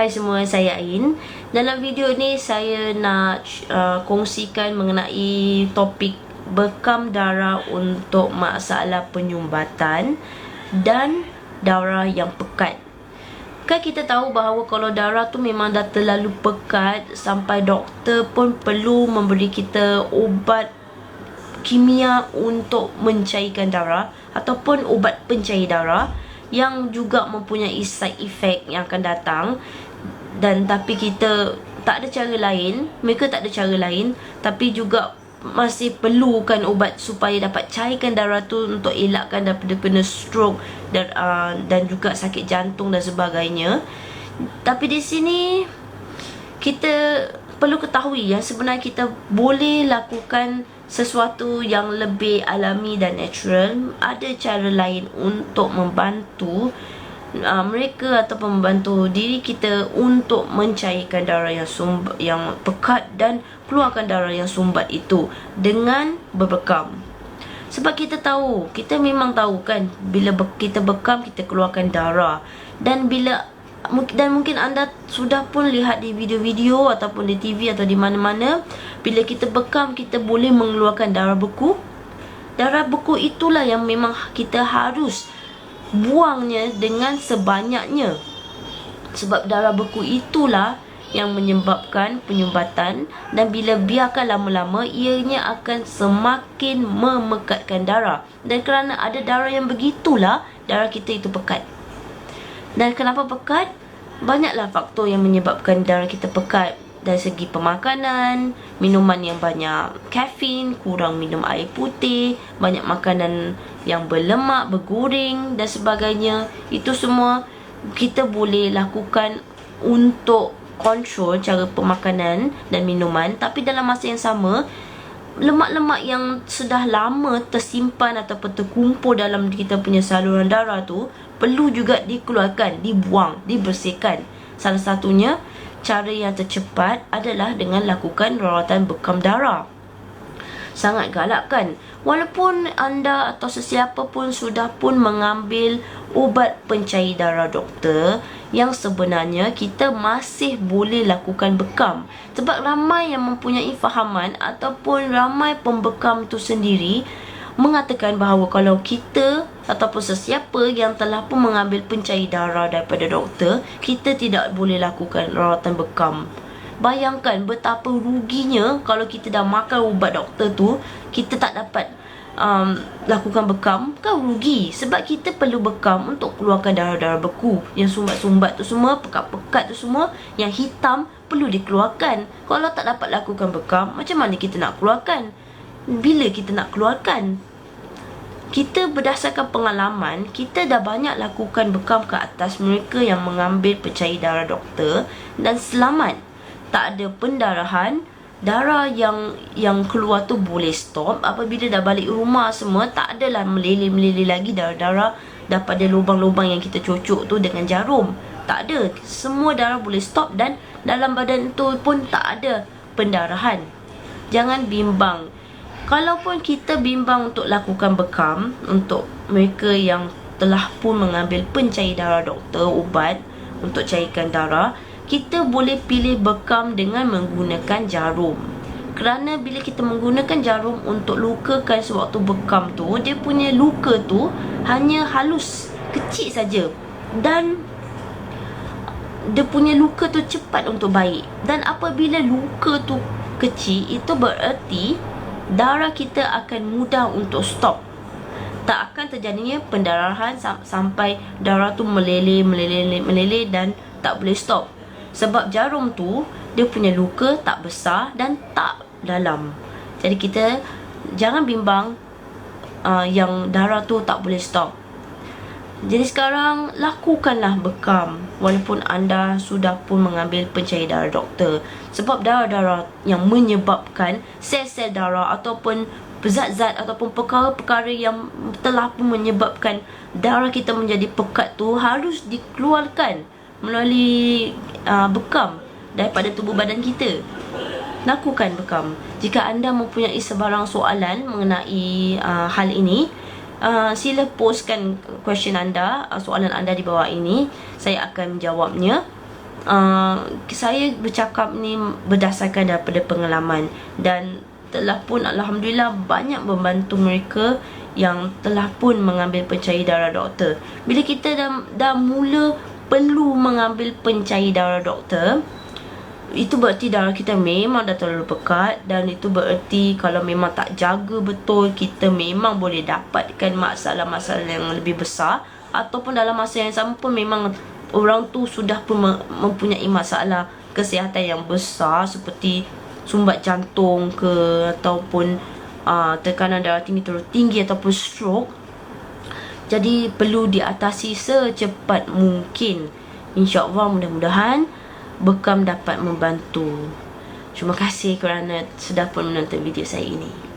Hai semua, saya Ain. Dalam video ni saya nak kongsikan mengenai topik bekam darah untuk masalah penyumbatan dan darah yang pekat. Kan kita tahu bahawa kalau darah tu memang dah terlalu pekat sampai doktor pun perlu memberi kita ubat kimia untuk mencairkan darah ataupun ubat pencair darah yang juga mempunyai side effect yang akan datang. Dan tapi kita tak ada cara lain, mereka tak ada cara lain, tapi juga masih perlukan ubat supaya dapat cairkan darah tu untuk elakkan daripada kena stroke dan juga sakit jantung dan sebagainya. Tapi di sini kita perlu ketahui yang sebenarnya kita boleh lakukan sesuatu yang lebih alami dan natural. Ada cara lain untuk membantu mereka ataupun membantu diri kita untuk mencairkan darah yang pekat dan keluarkan darah yang sumbat itu dengan berbekam. Sebab kita tahu, kita memang tahu kan, bila kita bekam kita keluarkan darah. Dan mungkin anda sudah pun lihat di video-video ataupun di TV atau di mana-mana, bila kita bekam kita boleh mengeluarkan darah beku. Darah beku itulah yang memang kita harus buangnya dengan sebanyaknya. Sebab darah beku itulah yang menyebabkan penyumbatan, dan bila biarkan lama-lama ianya akan semakin memekatkan darah. Dan kerana ada darah yang begitulah darah kita itu pekat. Dan kenapa pekat? Banyaklah faktor yang menyebabkan darah kita pekat. Dari segi pemakanan, minuman yang banyak kafein, kurang minum air putih, banyak makanan yang berlemak, bergoreng dan sebagainya. Itu semua kita boleh lakukan untuk kontrol cara pemakanan dan minuman. Tapi dalam masa yang sama, lemak-lemak yang sudah lama tersimpan ataupun terkumpul dalam kita punya saluran darah tu perlu juga dikeluarkan, dibuang, dibersihkan. Salah satunya, cara yang tercepat adalah dengan lakukan rawatan bekam darah. Sangat galak kan? Walaupun anda atau sesiapa pun sudah pun mengambil ubat pencair darah doktor, yang sebenarnya kita masih boleh lakukan bekam. Sebab ramai yang mempunyai fahaman ataupun ramai pembekam tu sendiri mengatakan bahawa kalau kita ataupun sesiapa yang telah pun mengambil pencair darah daripada doktor, kita tidak boleh lakukan rawatan bekam. Bayangkan betapa ruginya kalau kita dah makan ubat doktor tu, kita tak dapat lakukan bekam. Kan rugi. Sebab kita perlu bekam untuk keluarkan darah-darah beku. Yang sumbat-sumbat tu semua, pekat-pekat tu semua, yang hitam perlu dikeluarkan. Kalau tak dapat lakukan bekam, macam mana kita nak keluarkan? Bila kita nak keluarkan? Kita berdasarkan pengalaman, kita dah banyak lakukan bekam ke atas mereka yang mengambil pencair darah doktor dan selamat. Tak ada pendarahan. Darah yang keluar tu boleh stop. Apabila dah balik rumah semua, tak adalah meleleh-meleleh lagi darah-darah daripada lubang-lubang yang kita cucuk tu dengan jarum. Tak ada. Semua darah boleh stop dan dalam badan tu pun tak ada pendarahan. Jangan bimbang. Kalaupun kita bimbang untuk lakukan bekam untuk mereka yang telah pun mengambil pencair darah doktor, ubat untuk cairkan darah, kita boleh pilih bekam dengan menggunakan jarum. Kerana bila kita menggunakan jarum untuk lukakan sewaktu bekam tu, dia punya luka tu hanya halus, kecil saja, dan dia punya luka tu cepat untuk baik. Dan apabila luka tu kecil, itu bererti darah kita akan mudah untuk stop. Tak akan terjadinya pendarahan sampai darah tu meleleh dan tak boleh stop. Sebab jarum tu dia punya luka tak besar dan tak dalam. Jadi kita jangan bimbang yang darah tu tak boleh stop. Jadi sekarang lakukanlah bekam walaupun anda sudah pun mengambil pencair darah doktor. Sebab darah-darah yang menyebabkan sel-sel darah ataupun zat-zat ataupun perkara-perkara yang telah pun menyebabkan darah kita menjadi pekat tu harus dikeluarkan melalui bekam daripada tubuh badan kita. Lakukan bekam. Jika anda mempunyai sebarang soalan mengenai hal ini, sila postkan question anda, soalan anda di bawah ini. Saya akan menjawabnya. saya bercakap ni berdasarkan daripada pengalaman, dan telah pun alhamdulillah banyak membantu mereka yang telah pun mengambil pencair darah doktor. Bila kita dah mula perlu mengambil pencair darah doktor, itu berarti darah kita memang dah terlalu pekat, dan itu berarti kalau memang tak jaga betul, kita memang boleh dapatkan masalah-masalah yang lebih besar, ataupun dalam masa yang sama pun memang orang tu sudah pun mempunyai masalah kesihatan yang besar seperti sumbat jantung ke, ataupun tekanan darah terlalu tinggi ataupun stroke. Jadi perlu diatasi secepat mungkin. InsyaAllah, mudah-mudahan Bekam dapat membantu. Terima kasih kerana sudah pun menonton video saya ini.